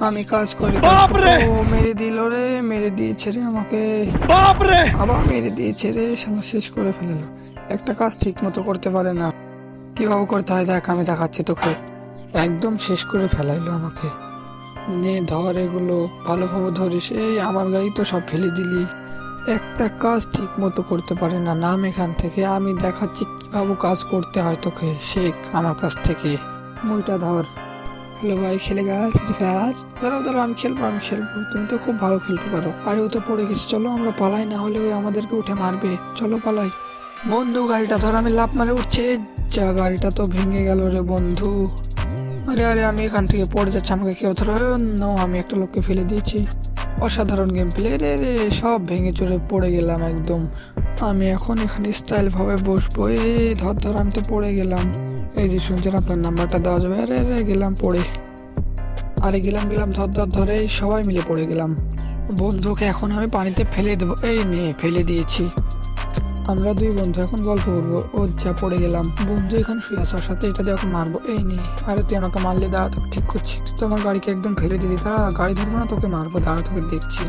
আমি কাজ করি ও মেরে দিল রে, মেরে দিয়েছে রে আমাকে, আবার মেরে দিয়েছে রে, শালা শেষ করে ফেললো। একটা কাজ ঠিক মতো করতে পারে না, কিভাবে করতে হয় দেখ, আমি দেখাচ্ছি তোকে। একদম শেষ করে ফেলাইলো আমাকে। নে ধর এগুলো, ভালোভাবে ধরিস। এই আমার গাড়ি তো সব ফেলে দিলি। একটা কাজ ঠিক মতো করতে পারে না, নাম এখান থেকে, আমি দেখাচ্ছি কিভাবে কাজ করতে হয়, তোকে শেখ আমার কাছ থেকে। মুইটা ধর। হ্যালো ভাই, খেলে গা ফ্রি ফায়ার? দাঁড়াও দাঁড়াও, আমি খেলবো, তুমি তো খুব ভালো খেলতে পারো। আরে ও তো পড়ে গেছে, চলো আমরা পালাই, না হলে ওই আমাদেরকে উঠে মারবে, চলো পালাই। বন্ধু গাড়িটা ধর, আমি লাফ মারে উঠছে। যা, গাড়িটা তো ভেঙে গেল রে বন্ধু। আরে আরে, আমি এখান থেকে পড়ে যাচ্ছি, আমাকে কেউ ধরো। নো, আমি একটা লোককে ফেলে দিয়েছি। অসাধারণ গেম প্লে রে রে, সব ভেঙে চড়ে পড়ে গেলাম একদম। আমি এখন এখানে স্টাইল ভাবে বসবো। ধর ধর, আমি তো পড়ে গেলাম। এই যে শুনছেন, আপনার নাম্বারটা দেওয়া যাবে? আরে আরে, গেলাম পড়ে। আরে গেলাম গেলাম, ধর ধর ধরে সবাই মিলে পড়ে গেলাম। বন্ধুকে এখন আমি পানিতে ফেলে দেবো। এই নে, ফেলে দিয়েছি। আমরা দুই বন্ধু এখন গল্প করবো। ও যা, পড়ে গেলাম। বন্ধু এখানে শুয়ে আছে, ওর সাথে এটা দিয়ে ওকে মারবো। এই নে। আরে তুই আমাকে মারলে, দাঁড়া, তোকে ঠিক করছি। তুই তো আমার গাড়িকে একদম ফেলে দিলি, দাঁড়া, গাড়ি ধরবো না, তোকে মারবো, দাঁড়া, তোকে দেখছি।